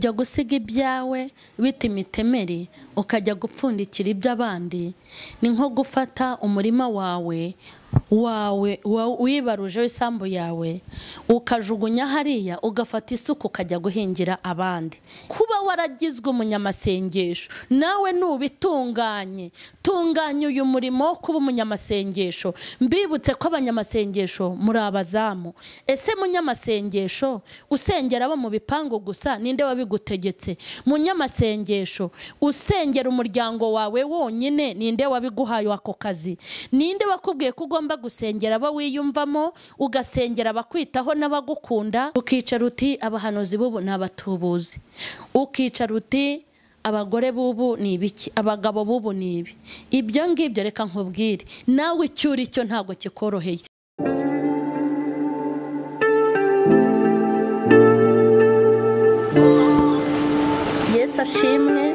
jya gusiga ibyawe bita imitemeri ukajya gupfundikira iby'abandi ni nko gufata umurima wawe wibaruje w'isambu yawe ukajugunya hariya ugafata isuku ukajya guhingira abandi. Kuba waragizwe umunyamasengesho nawe nubitunganye, tunganya uyu murimo wo kuba umunyamasengesho. Mbibutse ko abanyamasengesho muri abazamu. Ese munyamasengesho usengera abo mu bipangu gusa ninde wabigutegetse? Munyamasengesho usengera umuryango wawe wonyine ninde wabiguhaye ako kazi? Ninde wakubwiye ko ugomba gusengera aba wiyumvamo, ugasengera abakwitaho n'abagukunda? Ukicara uti abahanuzi bubu n'abatubuzi, ukicara uti abagore bubu ni ibiki, abagabo bubu ni ibi. Ibyo ngibyo reka nkubwire nawe icyuri cyo ntago kikoroheye. Yesu ashimwe.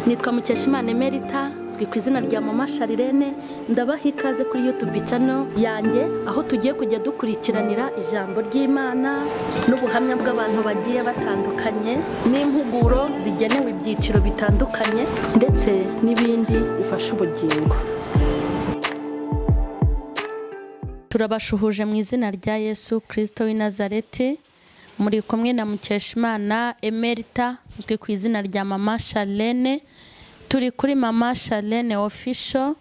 Nitwa Mukeshimana Emerita, zwi ku izina rya Mama Charlene. Ndabaha ikaze kuri YouTube channel yanjye, aho tugiye kujya dukurikiranira ijambo ry'Imana n'ubuhamya bw'abantu bagiye batandukanye, n'impuguro zigenewe ibyiciro bitandukanye ndetse n'ibindi bifasha ubugingo. Turabashuhuje mu izina rya Yesu Kristo w'i Nazareti. Muri kumwe na Mukeshimana Emerita, zwi ku izina rya Mama Charlene. Turi kuri Mama Charlene official.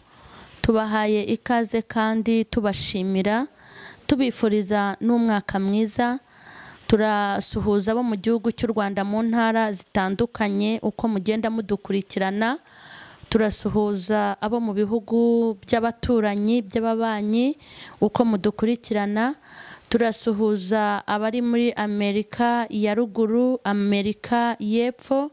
Tubahaye ikaze kandi tubashimira, tubifuriza n'umwaka mwiza. Turasuhuza abo mu gihugu cy'u Rwanda mu ntara zitandukanye uko mugenda mudukurikirana. Turasuhuza abo mu bihugu by'abaturanyi by'ababanyi uko mudukurikirana. Turasuhuza abari muri Amerika ya ruguru, Amerika y'epfo.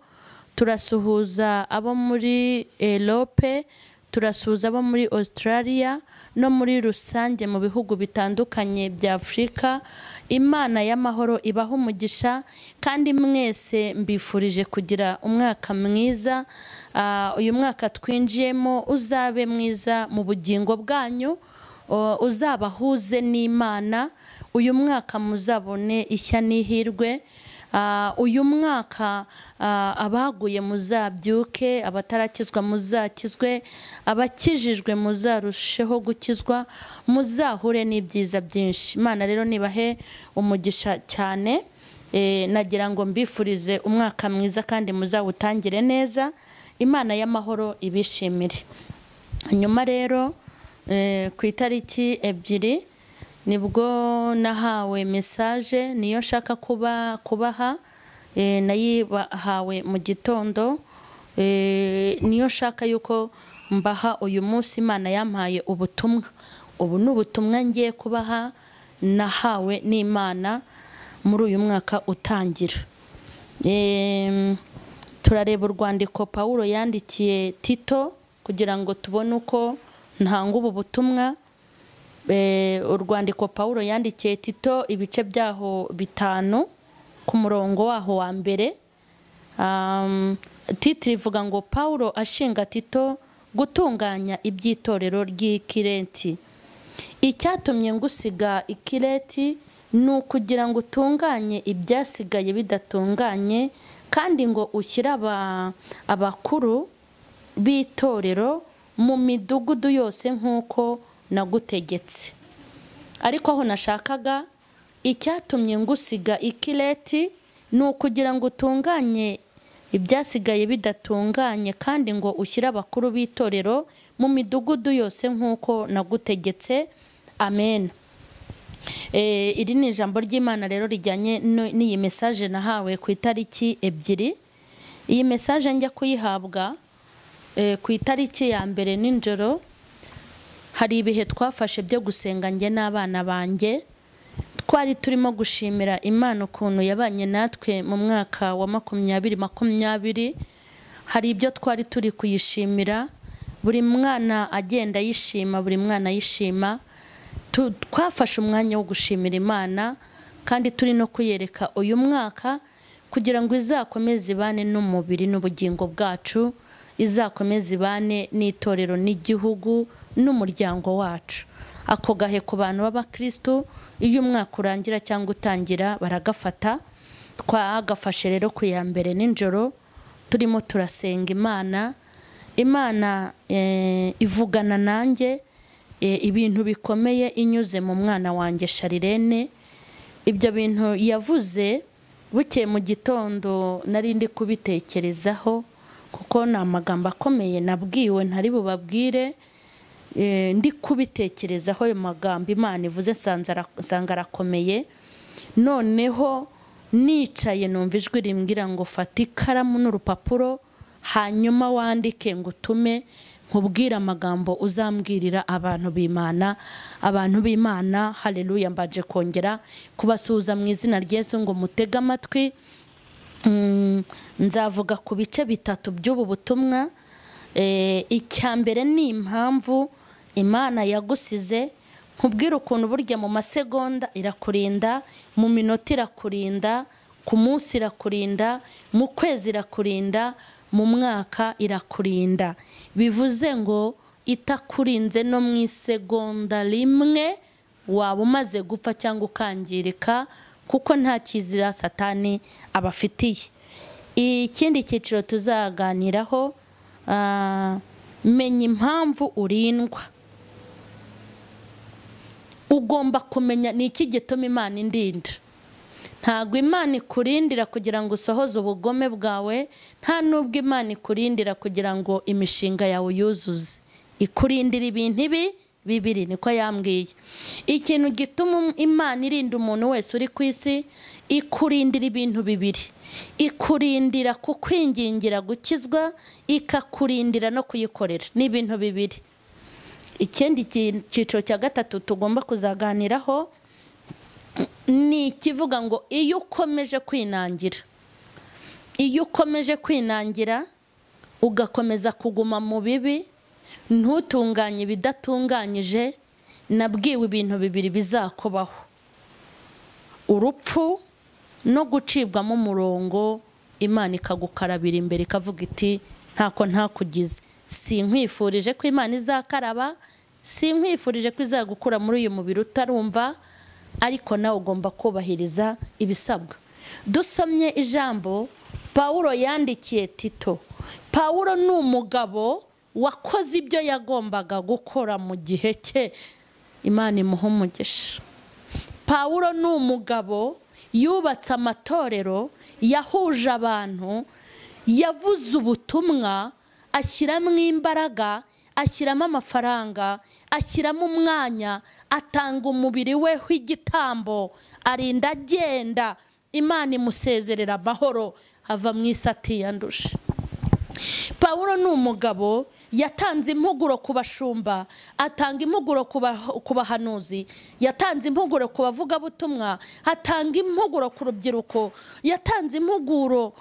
Turasuhuza abo muri Europe, turasuhuza abo muri Australia no muri rusange mu bihugu bitandukanye bya Afrika. Imana y'amahoro ibaha umugisha kandi mwese mbifurije kugira umwaka mwiza. Uyu mwaka twinjiyemo uzabe mwiza mu bugingo bwanyu, uzabahuze n'Imana. Uyu mwaka muzabone ishya n'ihirwe. Uyu mwaka abaguye muzabyuke, abatarakizwa muzakizwe, abakijijwe muzarusheho gukizwa, muzahure n'ibyiza byinshi. Imana rero nibahe umugisha cyane. Nagira ngo mbifurize umwaka mwiza kandi muzawutangire neza. Imana y'amahoro ibishimire. Nyuma rero ku itariki 2 nibwo nahawe message, niyo shaka kubaha. Nayibahawe mu gitondo. Niyo shaka yuko mbaha uyu munsi. Imana yampaye ubutumwa. Ubu n'ubutumwa ngiye kubaha nahawe n'Imana muri uyu mwaka utangira. Turareba urwandiko Paulo yandikiye Tito kugira ngo tubone uko ntanga ubu butumwa. Urwandiko Paulo yandikiye Tito ibice byaho 5 ku murongo waho wa mbere. Titiri ivuga ngo Paulo ashinga Tito gutunganya ibyitorero ry'Ikireti. Icyatumye ngusiga Ikireti ni ukugira ngo utunganye ibyasigaye bidatunganye, kandi ngo ushyire abakuru b'itorero mu midugudu yose nk'uko nagutegetse. Ariko aho nashakaga, icyatumye ngusiga Ikireti ni ukugira ngo utunganye ibyasigaye bidatunganye, kandi ngo ushyire abakuru b'itorero mu midugudu yose nk'uko nagutegetse. Amen. Iri ni ijambo ry'Imana rero rijyanye n'iyi message nahawe ku itariki 2. Iyi message njya kuyihabwa ku itariki ya 1 n'ijoro. Hari ibihe twafashe byo gusenga njye n'abana banjye. Twari turimo gushimira Imana ukuntu yabanye natwe mu mwaka wa 2020. Hari ibyo twari turi kuyishimira, buri mwana agenda yishima, buri mwana yishima. Twafashe umwanya wo gushimira Imana kandi turi no kuyereka uyu mwaka kugira ngo izakomeze ibane n'umubiri n'ubugingo bwacu, izakomeze ibane n'itorero n'igihugu n'umuryango wacu. Ako gahe ku bantu b'abakristo iyo umwaka urangira cyangwa utangira baragafata twagafashe rero ku ya mbere nijoro turimo turasenga Imana ivugana nanjye ibintu bikomeye inyuze mu mwana wanjye Charlene. Ibyo bintu yavuze bukeye mu gitondo nari ndi kubitekerezaho, kuko ni amagambo akomeye nabwiwe ntari bubabwire. Ndi kubitekerezaho ayo magambo Imana ivuze nsanga arakomeye. Noneho nicaye numva ijwi rimbwira ngo fata ikaramu n'urupapuro hanyuma wandike ngo utume nkubwira amagambo uzambwirira abantu b'Imana. Haleluya. Mbaje kongera kubasuhuza mu izina ry'Yesu ngo mutege amatwi. Nzavuga ku bice bitatu by'ubu butumwa. Icya mbere ni impamvu Imana yagusize. Nkubwira ukuntu burya mu masegonda irakurinda, mu minota irakurinda, ku munsi irakurinda, mu kwezi irakurinda, mu mwaka irakurinda. Bivuze ngo itakurinze no mu isegonda rimwe waba umaze gupfa cyangwa ukangirika, kuko nta kizira Satani abafitiye. Ikindi cyiciro tuzaganiraho, menya impamvu urindwa. Ugomba kumenya ni iki gituma Imana indinda. Ntabwo Imana ikurindira kugira ngo usohoze ubugome bwawe, nta nubwo Imana ikurindira kugira ngo imishinga yawe yuzuze. Ikurindira ibintu bibiri, niko yambwiye. Ikintu gituma Imana irinda umuntu wese uri ku isi, ikurindira ibintu bibiri. Ikurindira kukwingingira gukizwa, ikakurindira no kuyikorera. Ni ibintu bibiri. Ikindi cyiciro cya gatatu tugomba kuzaganiraho ni ikivuga ngo iyo ukomeje kwinangira, ugakomeza kuguma mu bibi, ntutunganye ibidatunganyije, nabwiwe ibintu bibiri bizakubaho: urupfu no gucibwamo umurongo. Imana ikagukarabira imbere ikavuga iti ntako ntakugize. Sinkwifurije ko Imana izakaraba, sinkwifurije ko izagukura muri uyu mubiri utarumva, ariko nawe ugomba kubahiriza ibisabwa. Dusomye ijambo Pawulo yandikiye Tito. Pawulo ni umugabo wakoze ibyo yagombaga gukora mu gihe cye. Imana imuhe umugisha. Pawulo ni umugabo yubatse amatorero, yahuje abantu, yavuze ubutumwa, ashyiramo imbaraga, ashyiramo amafaranga, ashyiramo umwanya, atanga umubiri we w'igitambo, arinda agenda. Imana imusezerera amahoro, ava mu isi atiyanduje. Pawulo ni umugabo yatanze impuguro ku bashumba, atanga impuguro ku bahanuzi, yatanze impuguro ku bavugabutumwa, atanga impuguro ku rubyiruko, yatanze impuguro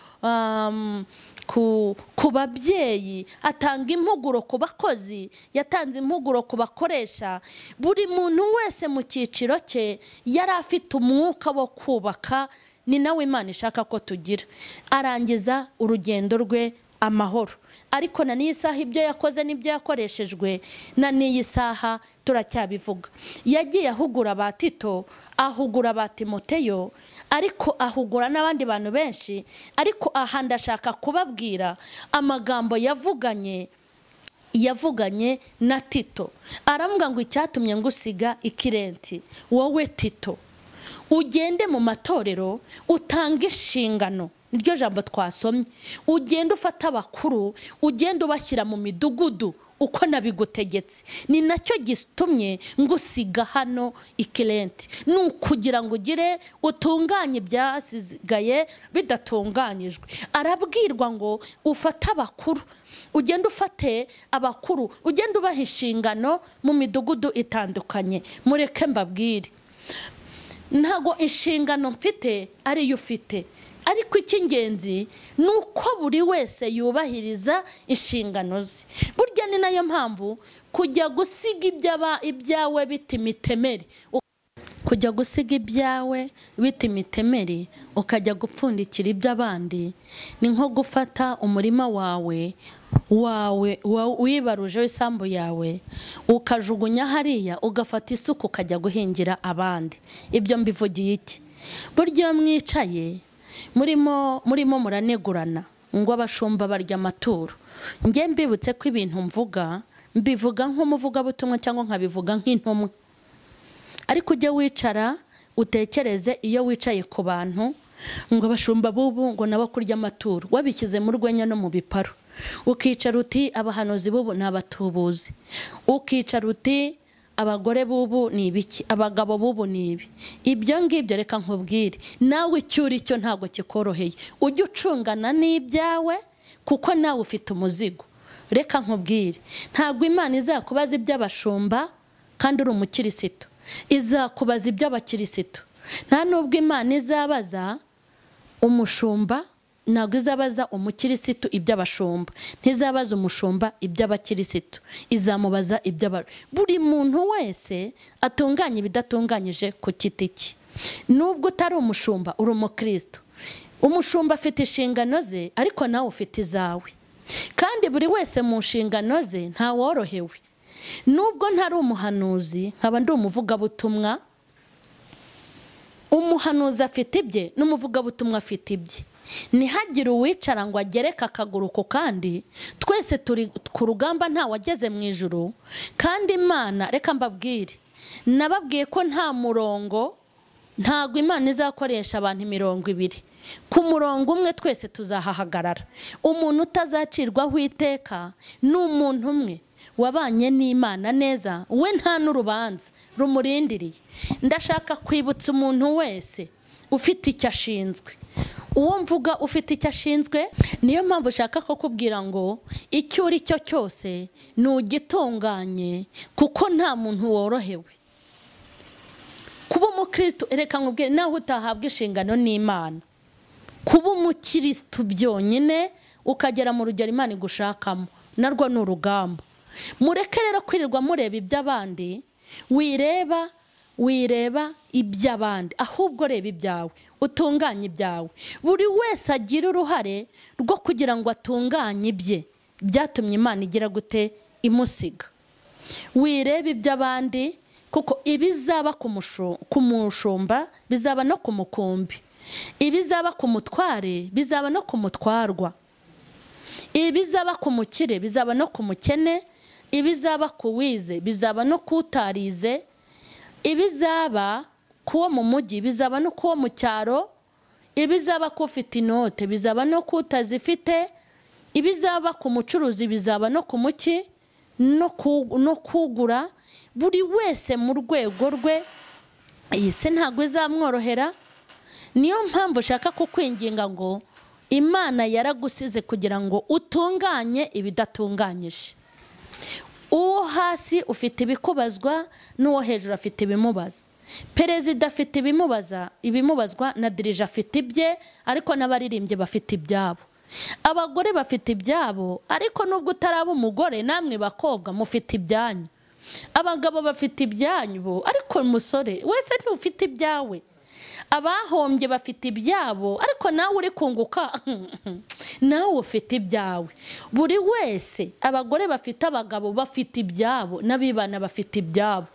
ku babyeyi, atanga impuguro ku bakozi, yatanze impuguro ku bakoresha. Buri muntu wese mu cyiciro cye yari afite umwuka wo kubaka. Ni nawe Imana ishaka ko tugira. Arangiza urugendo rwe amahoro. Ariko na n'iyi saha ibyo yakoze n'ibyo yakoreshejwe, na n'iyi saha turacyabivuga. Yagiye ahugura ba Tito, ahugura ba Timoteyo, ariko ahugura n'abandi bantu benshi. Ariko aha ndashaka kubabwira amagambo yavuganye na Tito. Aravuga ngo icyatumye ngusiga ikirenti, wowe Tito, ugende mu matorero, utanga inshingano. Niryo jambo twasomye. Ugenda ufata abakuru, ugenda ubashyira mu midugudu uko nabigutegetse. Ni nacyo gitumye ngusiga hano ikirenti. Ni ukugira ngo ugire utunganye ibyasigaye bidatunganyijwe. Arabwirwa ngo ufate abakuru, ugenda ufate abakuru, ugenda ubaha inshingano mu midugudu itandukanye. Mureke mbabwire, ntago inshingano mfite ari yo ufite, ariko icy'ingenzi ni uko buri wese yubahiriza inshingano ze. Burya ni nayo mpamvu kujya gusiga ibyawe biti imitemeri, kujya gusiga ibyawe biti imitemeri ukajya gupfundikira iby'abandi, ni nko gufata umurima wawe wibaruje w'isambu yawe ukajugunya hariya, ugafata isuka ukajya guhingira abandi. Ibyo mbivugiye iki? Burya mwicaye murimo muranegurana ngo abashumba barya amaturo. Nge mbibutse ko ibintu mvuga mbivuga nk'umuvugabutumwa cyangwa nkabivuga nk'intumwa. Ariko ujye wicara utekereze iyo wicaye ku bantu ngo abashumba bubu ngo nabo kurya amaturo, wabishyize mu rwenya no mu biparo. Ukicara uti abahanuzi bubu n'abatubuzi, ukicara uti abagore bubu ni ibiki, abagabo bubu ni ibi. Ibyo ngibyo reka nkubwire, nawe icyuri cyo ntabwo kikoroheye. Ujye ucungana n'ibyawe kuko nawe ufite umuzigo. Reka nkubwire, ntabwo Imana izakubaza iby'abashumba kandi uri umukirisitu, izakubaza iby'abakirisitu. Nta nubwo Imana izabaza umushumba, ntabwo izabaza umukirisitu iby'abashumba, ntizabaza umushumba iby'abakirisitu, izamubaza buri muntu wese atunganya ibidatunganyije ku giti cye. Nubwo utari umushumba uri umukristo. Umushumba afite inshingano ze, ariko nawe ufite izawe. Kandi buri wese mu nshingano ze ntaworohewe. Nubwo ntari umuhanuzi, nkaba ndi umuvugabutumwa. Umuhanuzi afite ibye n'umuvugabutumwa afite ibye. Ntihagire uwicara ngo agereke akaguru ku kandi. Twese turi ku rugamba, nta wageze mu ijuru. Kandi Imana, reka mbabwire, nababwiye ko nta murongo, ntabwo Imana izakoresha abantu 200. Ku murongo umwe twese tuzahahagarara. Umuntu utazacirwaho iteka ni umuntu umwe wabanye n'Imana neza, we nta n'urubanza rumurindiriye. Ndashaka kwibutsa umuntu wese ufite icyo ashinzwe. Uwo mvuga ufite icyo ashinzwe, niyo mpamvu ushaka ko kubwira ngo icyo uri cyo cyose ntugitunganye, kuko nta muntu worohewe. Kuba umukristo, reka nkubwire, naho utahabwa inshingano n'Imana, kuba umukristo byonyine ukagera mu rugero Imana igushakamo, narwo ni urugamba. Mureke rero kwirirwa mureba iby'abandi, wireba iby'abandi, ahubwo reba ibyawe, utunganye ibyawe. Buri wese agira uruhare rwo kugira ngo atunganye ibye, byatumye Imana igira gute imusiga. Wireba iby'abandi, kuko ibizaba ku mushumba bizaba no ku mukumbi, ibizaba ku mutware bizaba no ku mutwarwa, ibizaba ku mukire bizaba no ku mukene, ibizaba ku wize bizaba no kutarize, ibizaba kuwo mu mujyi bizaba no kuwo mu cyaro, ibizaba ku ufite inote bizaba no kutazifite, ibizaba ku mucuruzi bizaba no ku muki no kugura. Buri wese mu rwego rwe, iyi se ntabwo izamworohera. Niyo mpamvu ushaka kukwinginga ngo Imana yaragusize kugira ngo utunganye ibidatunganyije. Uwo hasi ufite ibikubazwa, n'uwo hejuru afite ibimubaza. Perezida afite ibimubazwa, na dirije afite ibye, ariko n'abaririmbye bafite ibyabo. Abagore bafite ibyabo, ariko nubwo utaraba umugore, namwe bakobwa mufite ibyanyu. Abagabo bafite ibyanyu, ariko umusore wese ntufite ibyawe. Abahombye bafite ibyabo, ariko nawe uri kunguka nawe ufite ibyawe. Buri wese, abagore bafite abagabo bafite ibyabo, n'abibana bafite ibyabo.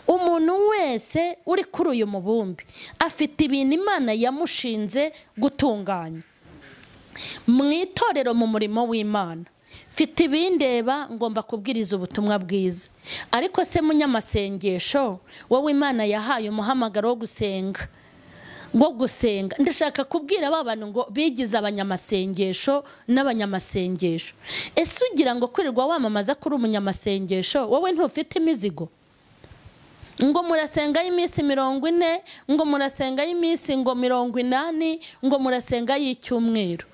Umuntu wese uri kuri uyu mubumbi afite ibintu Imana yamushinze gutunganya. Mu itorero, mu murimo w'Imana, mfite ibindeba, ngomba kubwiriza ubutumwa bwiza. Ariko se munyamasengesho, wowe Imana yahaye umuhamagaro wo gusenga, ndashaka kubwira abantu ngo bigize abanyamasengesho n'abanyamasengesho. Ese ugira ngo kwirirwa wamamaza kuri umunyamasengesho, wowe ntufite imizigo? Ngo murasenga y'iminsi 40, ngo murasenga y'iminsi ngo 80, ngo murasenga y'icyumweru.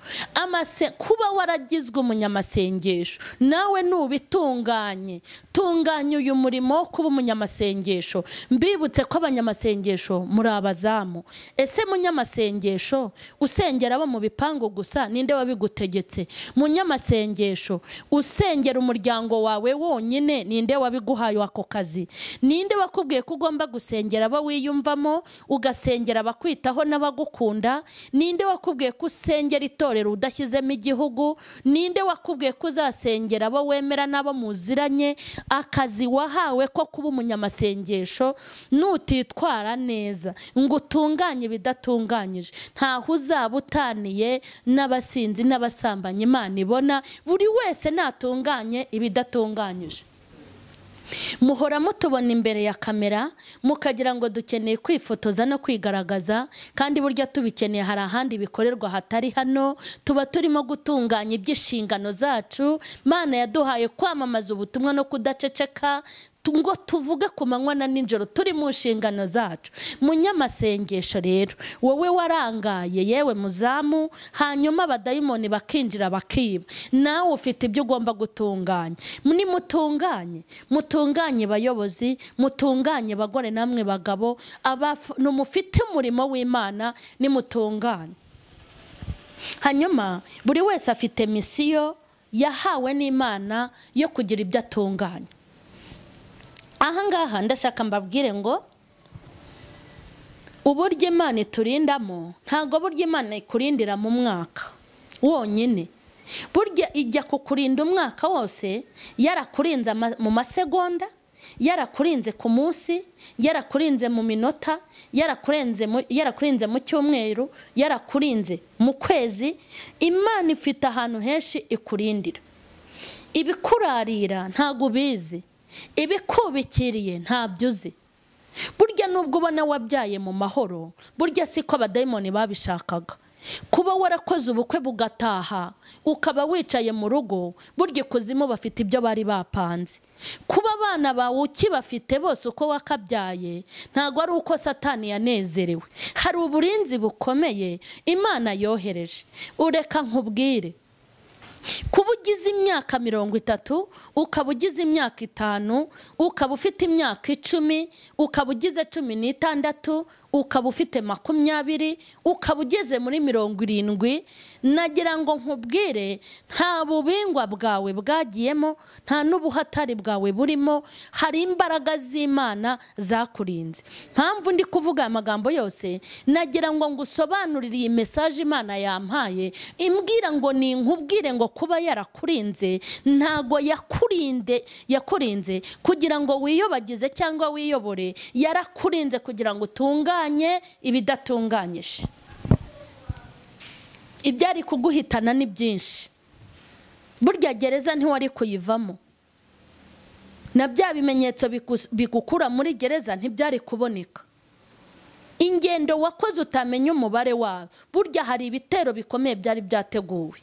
Kuba waragizwe umunyamasengesho, nawe nubitunganye, tunganye uyu murimo wo kuba umunyamasengesho. Mbibutse ko abanyamasengesho muri abazamu. Ese munyamasengesho usengera abo mu bipangu gusa, ninde wabigutegetse? Munyamasengesho usengera umuryango wawe wonyine, ninde wabiguhaye ako kazi? Ninde wakubwiye wakubwiye ko ugomba gusengera abo wiyumvamo, ugasengera abakwitaho n'abagukunda? Ninde wakubwiye ko usengera itorero udashyizemo igihugu? Ninde wakubwiye ko uzasengera abo wemera n'abo muziranye? Akazi wahawe ko kuba umunyamasengesho nutitwara neza ngo utunganye ibidatunganyije, ntaho uzaba utaniye n'abasinzi n'abasambanyi Imana ibona. Buri wese natunganye ibidatunganyije. Muhora mutubona imbere ya kamera mukagira ngo dukeneye kwifotoza no kwigaragaza, kandi burya tubikeneye hari ahandi bikorerwa hatari hano. Tuba turimo gutunganya iby'inshingano zacu Imana yaduhaye, kwamamaza ubutumwa no kudaceceka, ngo tuvuge ku manywa na nijoro, turi mu nshingano zacu. Munyamasengesho rero, wowe warangaye yewe muzamu, hanyuma abadayimoni bakinjira bakiba, nawe ufite ibyo ugomba gutunganya. Mutunganye bayobozi, mutunganye bagore namwe bagabo, mufite umurimo w'Imana, nimutunganye. Hanyuma buri wese afite misiyo yahawe n'Imana yo kugira ibyo atunganya. Ahangaha ndashaka mbabwire ngo uburyo Imana iturindamo ntago buryo Imana ikurindira mu mwaka wonyine. Burya ijya kukurinda umwaka wose, yarakurinze mu masegonda, yarakurinze ku munsi, yarakurinze mu minota, yarakurinze mu cyumweru, yarakurinze mu kwezi. Imana ifite ahantu henshi ikurindira. Ibikurarira ntago ubizi, ibikubikiriye ntabyo uzi. Burya nubwo ubona wabyaye mu mahoro, burya siko abadayimoni babishakaga. Kuba warakoze ubukwe bugataha ukaba wicaye mu rugo, burya ikuzimu bafite ibyo bari bapanze. Kuba abana bawe ukibafite bose uko wakabyaye, ntago ari uko Satani yanezerewe. Hari uburinzi bukomeye Imana yohereje. Ureka nkubwire, kuba ugize imyaka 30, ukaba ugize imyaka 5, ukaba ufite imyaka 10, ukaba ugize 16, ukaba ufite 20, ukaba ugeze muri 70, nagira ngo nkubwire, nta bubingwa bwawe bwagiyemo, nta n'ubuhatari bwawe burimo. Hari imbaraga z'Imana zakurinze. Mpamvu ndi kuvuga amagambo yose, nagira ngo ngusobanurire iyi message Imana yampaye, imbwira ngo ni nkubwire ngo kuba yarakurinze ntago yakurinze kugira ngo wiyobagize cyangwa wiyobore. Yarakurinze kugira ngo utunganye ibidatunganyije. Ibyari kuguhitana ni byinshi. Burya gereza ntiwari kuyivamo, na bya bimenyetso bigukura muri gereza ntibyari kuboneka. Ingendo wakoze utamenya umubare wawe, burya hari ibitero bikomeye byari byateguwe.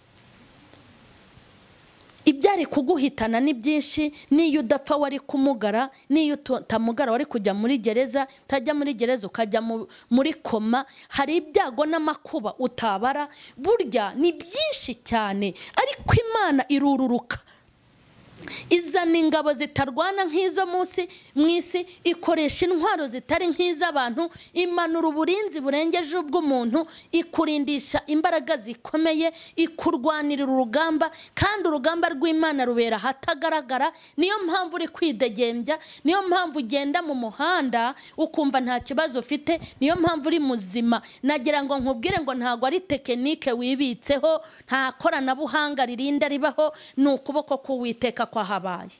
Ibyari kuguhitana ni byinshi. Niyo udapfa wari kumugara, niyo utamugara wari kujya muri gereza, tajya muri gereza ukajya muri koma. Hari ibyago n'amakuba utabara, burya ni byinshi cyane. Ariko Imana irururuka, izana ingabo zitarwana nk'izo mwisi, ikoresha intwaro zitari nk'iz'abantu, imanura uburinzi burengeje ubw'umuntu, ikurindisha imbaraga zikomeye, ikurwanirira urugamba, kandi urugamba rw'Imana rubera hatagaragara. Niyo mpamvu uri kwidegembya, niyo mpamvu ugenda mu muhanda ukumva nta kibazo ufite, niyo mpamvu uri muzima. Nagira ngo nkubwire ngo ntago ari tekinike wibitseho, nta koranabuhanga ririnda ribaho, ni ukuboko k'Uwiteka kwahabaye.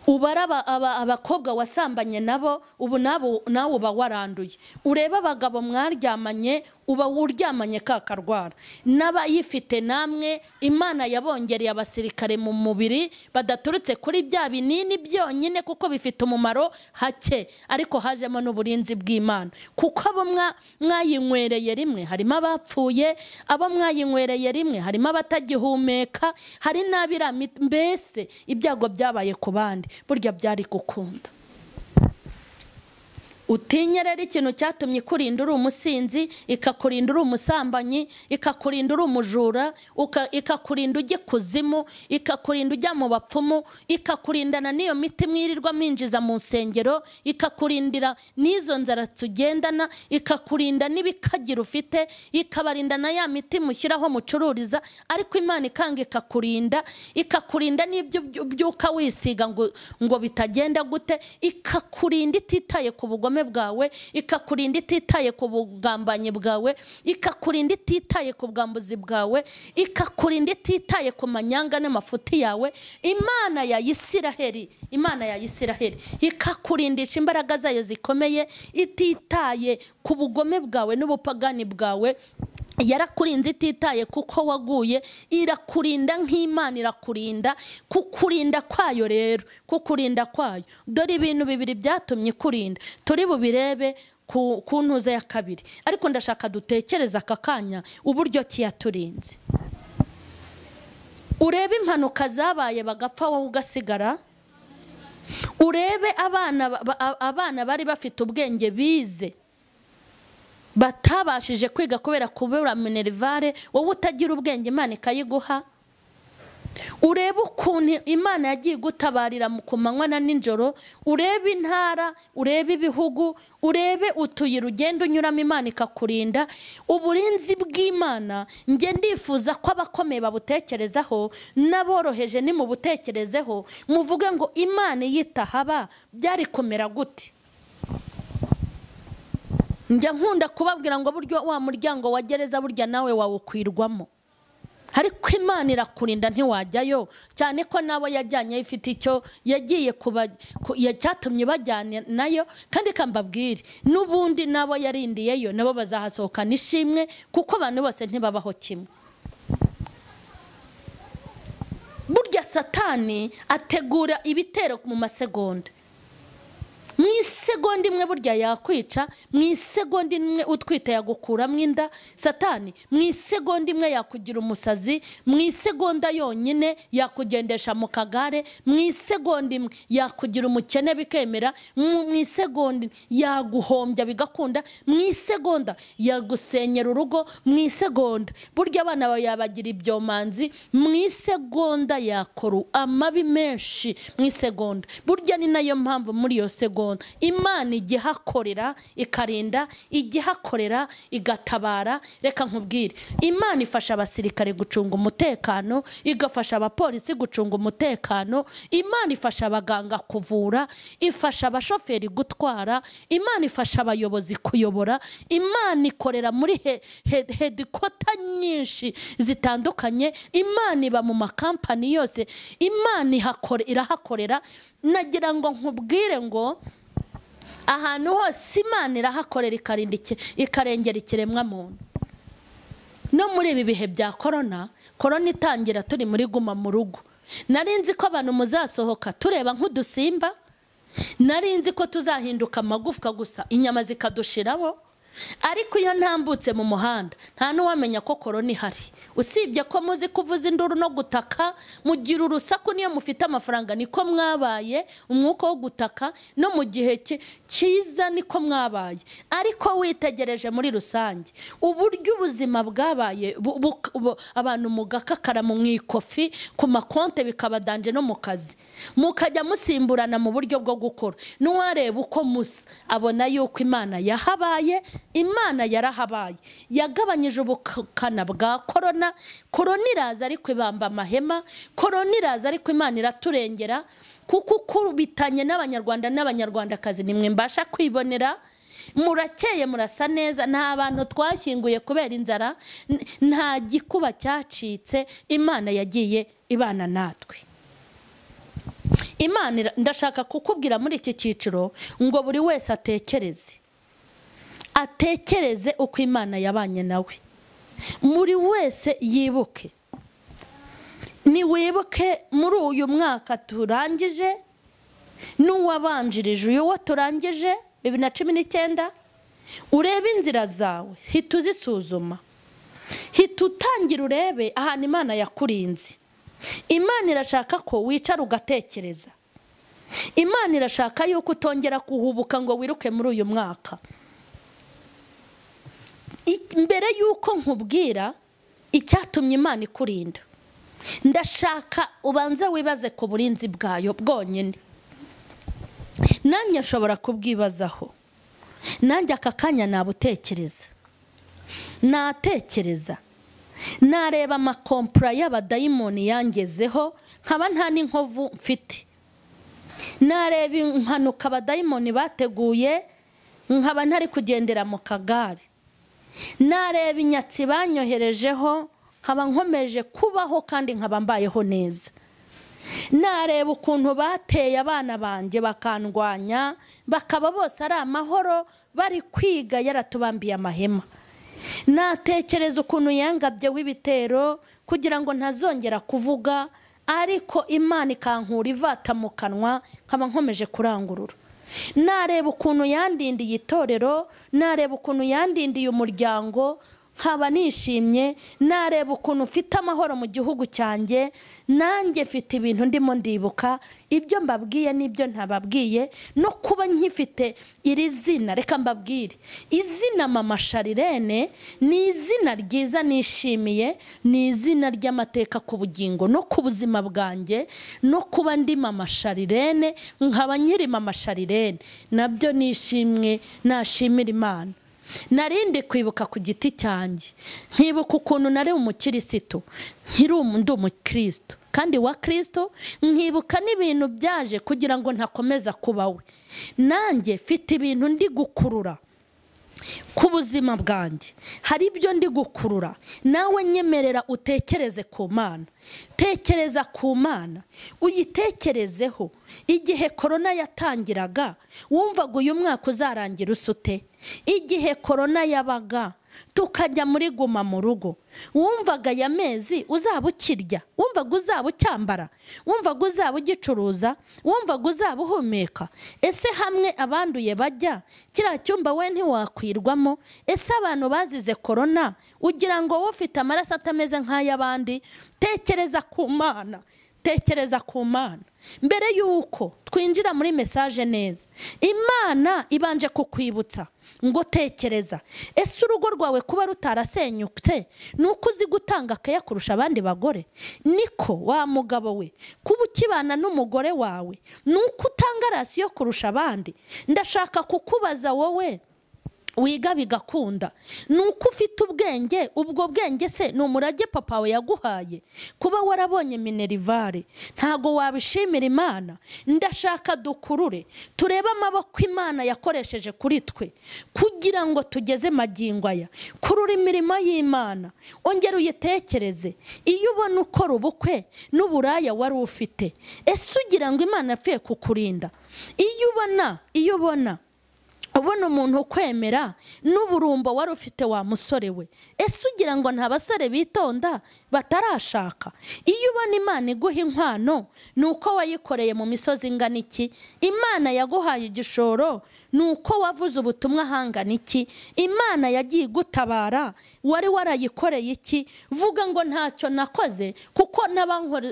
Ubaraba abakobwa wasambanye nabo, ubu nawe uba waranduye. Ureba abagabo mwaryamanye, uba wuryamanye kakarwara. N'abayifite namwe, Imana yabongereye abasirikare mu mubiri badaturutse kuri bya binini byonyine, kuko bifite umumaro hake, ariko hajemo n'uburinzi bw'Imana. Kuko abo mwayinywereye rimwe harimo abapfuye, abo mwayinywereye rimwe harimo abatagihumeka, hari n'abira mbese ibyago byabaye ku bandi. Burya byari gukunda. Utinye rero ikintu cyatumye ikurinda uri umusinzi, ikakurinda uri umusambanyi, ikakurinda uri umujura, ikakurinda ujye kuzimu, ikakurinda ujya mu bapfumu, ikakurindana n'iyo miti mwirirwa minjiza mu nsengero, ikakurindira n'izo nzara tugendana, ikakurinda n'ibikagira ufite, ikabarinda na ya miti mushyiraho mucururiza. Ariko Imana ikanga ikakurinda n'ibyo byuka wisiga ngo bitagenda gute, ikakurinda ititaye ku bugome bwawe, ikakurinda ititaye ku bugambanyi bwawe, ikakurinda ititaye ku bwambuzi bwawe, ikakurinda ititaye ku manyanga n'amafuti yawe. Imana ya Isiraheli ikakurindisha imbaraga zayo zikomeye, ititaye ku bugome bwawe n'ubupagani bwawe. Yarakurinze ititaye kuko waguye, irakurinda nk'Imana irakurinda. Kukurinda kwayo rero, kukurinda kwayo, dore ibintu bibiri byatumye ikurinda, turi bubirebe ku ntuza ya kabiri. Ariko ndashaka dutekereza aka kanya uburyo kiyaturinze. Urebe impanuka zabaye bagapfa wowe ugasigara. Urebe abana bari bafite ubwenge bize batabashije kwiga kubera kubura minerivare, wowe utagira ubwenge Imana ikayiguha. Urebe ukuntu Imana yagiye gutabarira mu kumanywa na nijoro. Urebe intara, urebe ibihugu, urebe utuyira ugenda unyuramo Imana ikakurinda. Uburinzi bw'Imana nge ndifuza ko abakomeye babutekerezaho, n'aboroheje ni mu butekerezeho, muvuge ngo Imana yitahaba byari kumera gute. Njya nkunda kubabwira ngo buryo wa muryango wa gereza burya nawe wawukwirwamo. Ariko Imana irakurinda ntiwajyayo, cyane ko nabo yajyanye ifite icyo yagiye cyatumye bajyana nayo. Kandi kambabwire n'ubundi nabo yarindiyeyo nabo bazahasohokana ishimwe, kuko abantu bose ntibabaho kimwe. Burya Satani ategura ibitero mu masegonda. Mu isegonda imwe burya yakwica, mu isegonda imwe utwite yagukuramo inda. Satani mu isegonda imwe yakugira umusazi, mu isegonda yonyine yakugendesha mu kagare, mu isegonda imwe yakugira umukene bikemera, mu isegonda yaguhombya bigakunda, mu isegonda yagusenyera urugo, mu isegonda burya abana bawe yabagira ibyomanzi, mu isegonda yakora amabi menshi, mu isegonda. Burya ni nayo mpamvu muri iyo segonda Imana igihakorera ikarinda, igihakorera igatabara. Reka nkubwire, Imana ifasha abasirikare gucunga umutekano, igafasha abapolisi gucunga umutekano, Imana ifasha abaganga kuvura, ifasha abashoferi gutwara, Imana ifasha abayobozi kuyobora, Imana ikorera muri hedikota nyinshi zitandukanye, Imana iba mu makampani yose, Imana irahakorera. Nagira ngo nkubwire ngo ahantu hose Imana irahakorera ikarengera ikiremwa muntu. No muri ibi bihe bya korona itangira turi muri guma mu rugo, narinzi ko abantu muzasohoka tureba nk'udusimba, narinzi ko tuzahinduka amagufwa gusa inyama zikadushiraho. Ariko iyo ntambutse mu muhanda nta n'uwamenya ko korona ihari, usibye ko muzi kuvuza induru no gutaka, mugira urusaku. Niyo mufite amafaranga niko mwabaye, umwuka wo gutaka no mu gihe cyiza niko mwabaye. Ariko witegereje muri rusange uburyo ubuzima bwabaye, abantu mugakakara mu mwikofi ku makonte bikabadanje no mu kazi, mukajya musimburana mu buryo bwo gukora. N'uwareba uko musa abona yuko Imana yahabaye, Imana yarahabaye, yagabanyije ubukana bwa korona. Korona iraza ariko ibamba amahema, korona iraza ariko Imana iraturengera, kuko ukubitanye n'abanyarwanda n'abanyarwandakazi nimwe mbasha kwibonera. Murakeye murasa neza, nta bantu twashyinguye kubera inzara, nta gikuba cyacitse. Imana yagiye ibana natwe. Imana ndashaka kukubwira muri iki cyiciro ngo buri wese atekereze uko Imana yabanye nawe. Muri wese yibuke, niwibuke muri uyu mwaka turangije n'uwabanjirije uyu wo turangije 2019, urebe inzira zawe, hita uzisuzuma, hita utangira urebe ahantu Imana yakurinze. Imana irashaka ko wicara ugatekereza Imana irashaka yuko utongera kuhubuka ngo wiruke muri uyu mwaka. Mbere yuko nkubwira icyatumye Imana ikurinda, ndashaka ubanze wibaze ku burinzi bwayo bwonyine. Nanjye nshobora kubwibazaho, nanjye aka kanya nabutekereza, natekereza, nareba amakompura y'abadayimoni yangezeho nkaba nta n'inkovu mfite, nareba impanuka abadayimoni bateguye nkaba ntari kugendera mu kagare, nareba inyatsi banyoherejeho nkaba nkomeje kubaho kandi nkaba mbayeho neza, nareba ukuntu bateye abana banjye bakandwanya bakaba bose ari amahoro bari kwiga yaratubambiye amahema, natekereza ukuntu yangabyeho ibitero kugira ngo ntazongera kuvuga, ariko Imana ikankura ivata mu kanwa nkaba nkomeje kurangurura. Nareba ukuntu yandindiye itorero, nareba ukuntu yandindiye umuryango nkaba nishimye, nareba ukuntu mfite amahoro mu gihugu cyanjye. Nanjye mfite ibintu ndimo ndibuka, ibyo mbabwiye n'ibyo ntababwiye, no kuba nkifite iri zina. Reka mbabwire, izina Mama Charlene ni izina ryiza nishimiye, ni izina ry'amateka ku bugingo no ku buzima bwanjye, no kuba ndi Mama Charlene nkaba nyiri Mama Charlene nabyo nishimwe, nashimira Imana. Narindi kwibuka ku giti cyanjye, nkibuka ukuntu nari umukirisitu nkiri umukristo kandi wa Kristo, nkibuka n'ibintu byaje kugira ngo ntakomeza kuba we. Nanjye mfite ibintu ndi gukurura ku buzima bwanjye, hari ibyo ndi gukurura. Nawe nyemerera utekereze ku Mana, tekereza ku Mana, uyitekerezeho. Igihe korona yatangiraga wumvaga uyu mwaka uzarangira usute? Igihe korona yabaga tukajya muri guma mu rugo wumvaga ya mezi uzaba ukirya? Wumvaga uzaba ucyambara? Wumvaga uzaba ugicuruza? Wumvaga uzaba uhumeka? Ese hamwe abanduye bajya kiriya cyumba we ntiwakwirwamo? Ese abantu bazize korona ugira ngo wowe ufite amaraso atameze nk'ay'abandi? Tekereza ku Mana, tekereza ku Mana. Mbere yuko twinjira muri message neza, Imana ibanje kukwibutsa ngo tekereza, ese urugo rwawe kuba rutarasenyutse nuko uzi gutanga akaya kurusha abandi bagore? Niko wa mugabo we kuba ukibana n'umugore wawe nuko utanga rasiyo kurusha abandi? Ndashaka kukubaza wowe wiga bigakunda, nuko ufite ubwenge, ubwo bwenge se ni umurage papa we yaguhaye? Kuba warabonye minerivare ntago wabishimira Imana? Ndashaka dukurure turebe amaboko Imana yakoresheje kuri twe kugira ngo tugeze magingo aya. Kurura imirimo y'Imana, ongera uyitekereze. Iyo ubona ukora ubukwe n'uburaya wari ufite, ese ugira ngo Imana yapfuye kukurinda? Iyo ubona umuntu ukwemera n'uburumbo wari ufite wa musore we, ese ugira ngo nta basore bitonda batarashaka? Iyo ubona Imana iguha inkwano nuko wayikoreye mu misozi ingana iki? Imana yaguhaye igishoro nuko wavuze ubutumwa hangana iki? Imana yagiye gutabara wari warayikoreye iki? Vuga ngo ntacyo nakoze kuko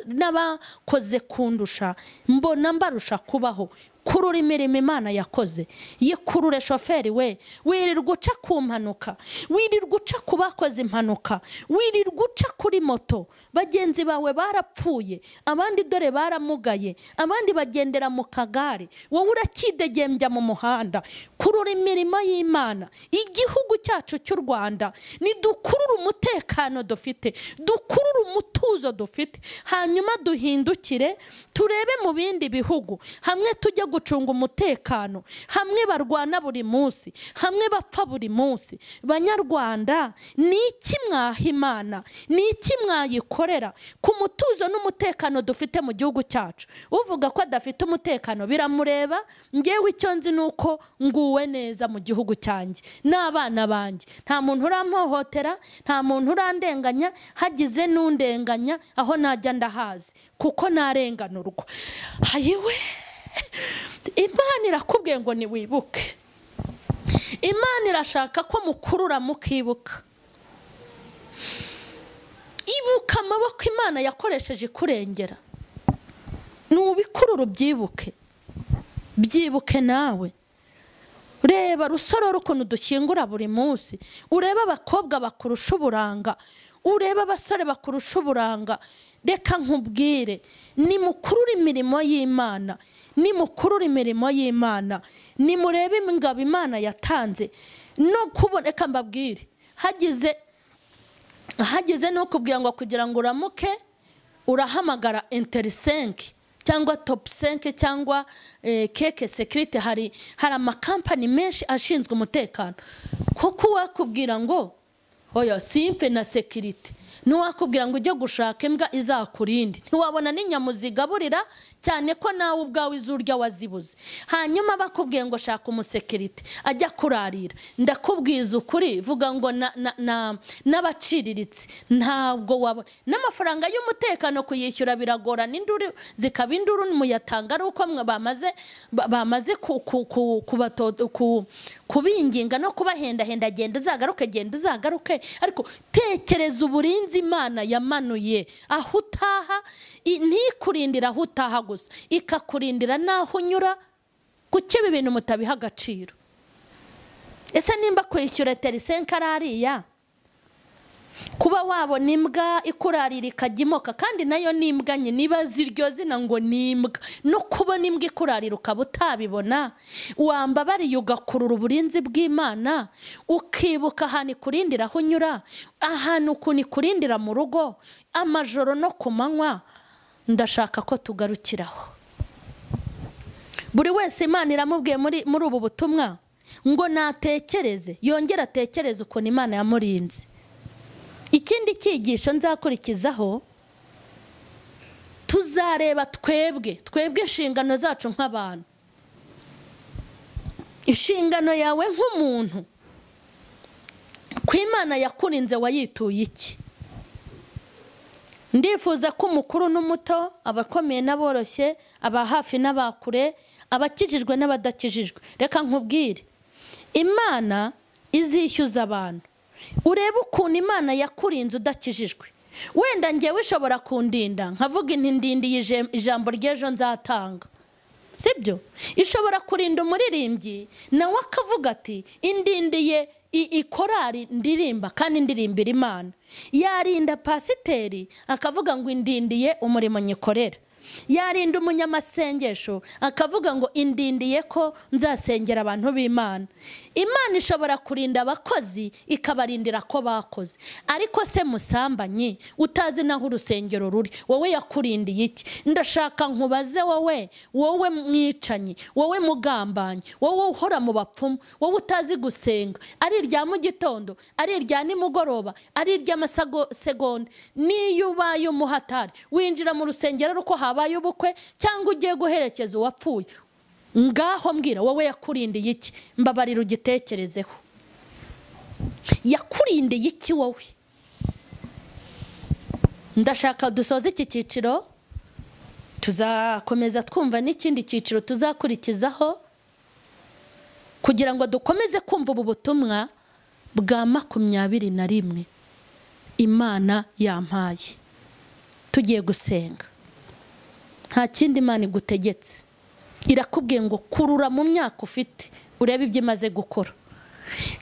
n'abakoze kundusha mbona mbarusha kubaho. Kurura imirimo Imana yakoze, yikurure shoferi we, wirirwa uca ku mpanuka, wirirwa uca ku bakoze impanuka, wirirwa uca kuri moto. Bagenzi bawe barapfuye, abandi dore baramugaye, abandi bagendera mu kagare, wowe urakidegembya mu muhanda. Kurura imirimo y'Imana. Igihugu cyacu cy'u Rwanda nidukurura umutekano dufite, dukurura umutuzo dufite, hanyuma duhindukire turebe mu bindi bihugu, hamwe tujya gucunga umutekano, hamwe barwana buri munsi, hamwe bapfa buri munsi. Banyarwanda, ni iki mwaha Imana? Ni iki mwayikorera ku mutuzo n'umutekano dufite mu gihugu cyacu? Uvuga ko adafite umutekano biramureba. Ngewe icyo nzi nuko nguwe neza mu gihugu cyanjye n'abana banjye, nta muntu urampohotera, nta muntu urandenganya. Hagize n'undenganya aho najya ndahazi kuko narenganurwa. Hayiwe, Imana irakubwiye ngo niwibuke. Imana irashaka ko mukurura mukibuka. Ibuka amaboko Imana yakoresheje kurengera, nubikurura ubyibuke. byibuke nawe. Ureba rusororo ukuntu dushyingura buri munsi, ureba abakobwa bakurusha uburanga, ureba abasore bakurusha uburanga. Reka nkubwire, nimukurure imirimo y'Imana, nimukurure imirimo y'Imana, nimurebe ingabo Imana yatanze. No kuboneka mbabwire, hagize no kubwira ngo kugira ngo uramuke urahamagara interisenke cyangwa top 5 cyangwa keke security. Hari amakampani menshi ashinzwe umutekano, kuko wakubwira ngo oya simpe na security, nuwakubwira ngo ujye gushaka imbwa izakurinde, ntiwabona n'inyamuzigaburira cyane ko nawe ubwawe izurya wazibuze. Hanyuma bakubwiye ngo shaka umusekirite ajya kurarira. Ndakubwiza ukuri, vuga ngo n'abaciriritse ntabwo wabona n'amafaranga y'umutekano kuyishyura biragora, n'induru zikaba induru muyatanga ari uko bamaze kubinginga no kubahendahenda, genda uzagaruke. Ariko tekereza uburinzi Imana yamanuye aho utaha, ntikurindira aho utaha gusa, ikakurindira naho unyura. Kuki ibi bintu mutabiha agaciro? Ese nimba kwishyura terisenka arariya, kuba wabona imbwa ikurarira ikajya kandi nayo nimbwa nye, niba ziryo zina ngo nimbwa, no kubona imbwa ikurarira ukaba utabibona, wambabariye ugakurura uburinzi bw'Imana, ukibuka ahantu ikurindira aho unyura, ahantu ukuntu ikurindira mu rugo, amajoro no ku manywa. Ndashaka ko tugarukiraho. Buri wese Imana iramubwiye muri ubu butumwa ngo natekereze, yongera atekereze ukuntu Imana yamurinze. Ikindi cyigisho nzakurikizaho, tuzareba twebwe inshingano zacu nk'abantu. Inshingano yawe nk'umuntu, ko Imana yakurinze wayituye iki? Ndifuza ko umukuru n'umuto, abakomeye n'aboroshye, aba hafi n'abakure, abakijijwe n'abadakijijwe. Reka nkubwire, Imana izishyuza abantu. Urebe ukuntu Imana yakurinze udakijijwe. Wenda ngewe ishobora kundinda nkavuga intindindiye ijambo ry'ejo nzatanga, sibyo? Ishobora kurinda umuririmbyi nawe akavuga ati indindiye ikorari ndirimba kandi ndirimbira Imana. Yarinda pasiteri akavuga ngo indindiye umurimo nyikorera. Yarinda umunyamasengesho akavuga ngo indindiye ko nzasengera abantu b'Imana. Imana ishobora kurinda abakozi ikabarindira ko bakoze. Ariko se musambanyi utazi naho urusengero ruri, wowe yakurindiye iki? Ndashaka nkubaze wowe mwicanyi, wowe mugambanyi, wowe uhora mu bapfumu, wowe utazi gusenga, ari irya mu gitondo, ari irya nimugoroba, ari iry'amasegonda, niyo ubaye umuhatari winjira mu rusengero ruko habaye ubukwe cyangwa ugiye guherekeza uwapfuye, ngaho mbwira wowe yakurindiye iki? Mbabarira ugitekerezeho. Yakurindiye iki wowe? Ndashaka dusoze iki cyiciro, tuzakomeza twumva n'ikindi cyiciro tuzakurikizaho, kugira ngo dukomeze kumva ubu butumwa bwa 21 Imana yampaye. Tugiye gusenga. Nta kindi Imana igutegetse, irakubwiye ngo kurura mu myaka ufite urebe ibyo imaze gukora.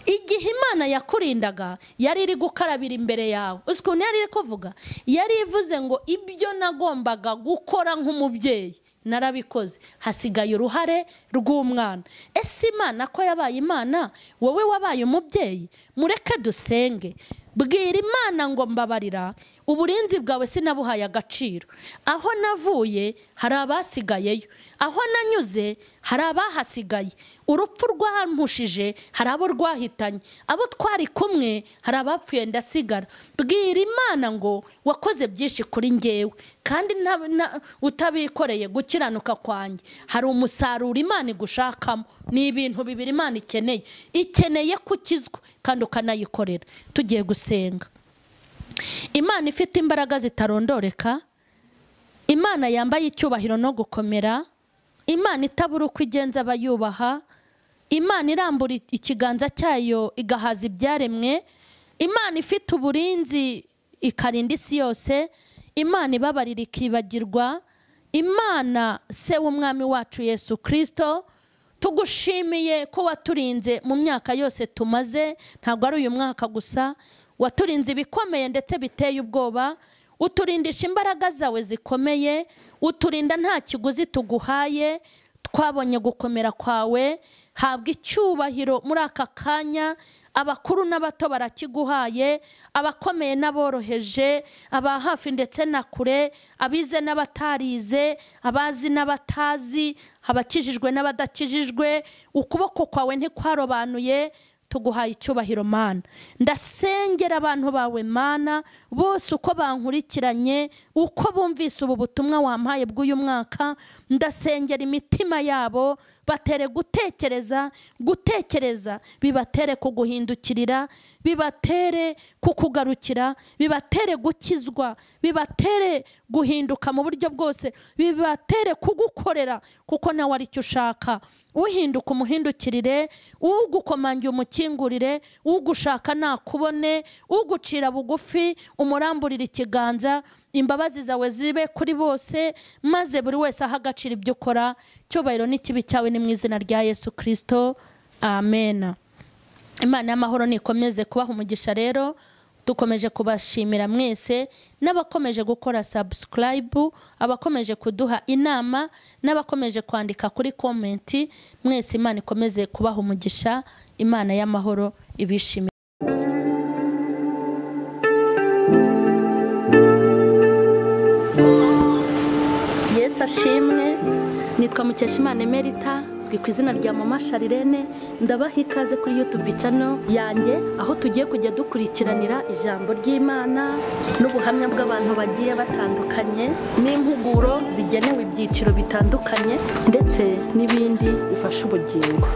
Igihe Imana yakurindaga yari iri gukarabira imbere yawe. Ukuntu yari iri kuvuga, yari ivuze ngo ibyo nagombaga gukora nk'umubyeyi narabikoze, hasigaye uruhare rw'umwana. Ese Imana ko yabaye Imana, wowe wabaye umubyeyi? Mureke dusenge. Bwira Imana ngo mbabarira, uburinzi bwawe sinabuhaye agaciro. Aho navuye hari abasigayeyo, aho nanyuze hari abahasigaye, urupfu rwampushije hari abo rwahitanye, abo twari kumwe hari abapfuye ndasigara. Bwira Imana ngo wakoze byinshi kuri ngewe, kandi utabikoreye gukiranuka kwanjye. Hari umusaruro Imana igushakamo. Ni ibintu bibiri Imana ikeneye kukizwa kandi ukanayikorera. Tugiye gusenga. Imana ifite imbaraga zitarondoreka, Imana yambaye icyubahiro no gukomera, Imana itabura uko igenza abayubaha, Imana irambura ikiganza cyayo igahaza ibyaremwe, Imana ifite uburinzi ikarinda isi yose, Imana ibabarira ikibagirwa, Imana se w'umwami wacu Yesu Kristo, tugushimiye ko waturinze mu myaka yose tumaze, ntabwo ari uyu mwaka gusa, waturinze ibikomeye ndetse biteye ubwoba, uturindisha imbaraga zawe zikomeye, uturinda nta kiguzi tuguhaye. Twabonye gukomera kwawe, habwa icyubahiro muri aka kanya. Abakuru n'abato barakiguhaye, abakomeye n'aboroheje, aba hafi ndetse na kure, abize n'abatarize, abazi n'abatazi, abakijijwe n'abadakijijwe. Ukuboko kwawe ntikwarobanuye, tuguhaye icyubahiro Mana. Ndasengera abantu bawe Mana bose uko bankurikiranye, uko bumvise ubu butumwa wampaye bw'uyu mwaka, ndasengera imitima yabo, batere gutekereza, bibatere kuguhindukirira, bibatere kukugarukira, bibatere gukizwa, bibatere guhinduka mu buryo bwose, bibatere kugukorera kuko nawe ari cyo ushaka. Uhinduka umuhindukirire, ugukomangiye umukingurire, ugushaka nakubone, ugucira bugufi umuramburire ikiganza. Imbabazi zawe zibe kuri bose, maze buri wese aha agaciro ibyo ukora. Cyubahiro n'ikibi cyawe ni mu izina rya Yesu Kristo, amen. Imana y'amahoro nikomeze kubaha umugisha. Rero dukomeje kubashimira mwese, n'abakomeje gukora subscribe, abakomeje kuduha inama, n'abakomeje kwandika kuri comment. Mwese Imana ikomeze kubaha umugisha. Imana y'amahoro ibishimire. Yesu ashimwe. Nitwa Mukeshimana Emerita, zwi ku izina rya Mama Charlene. Ndabaha ikaze kuri YouTube channel yanjye, aho tugiye kujya dukurikiranira ijambo ry'Imana n'ubuhamya bw'abantu bagiye batandukanye, n'impuguro zigenewe ibyiciro bitandukanye, ndetse n'ibindi bifasha ubugingo.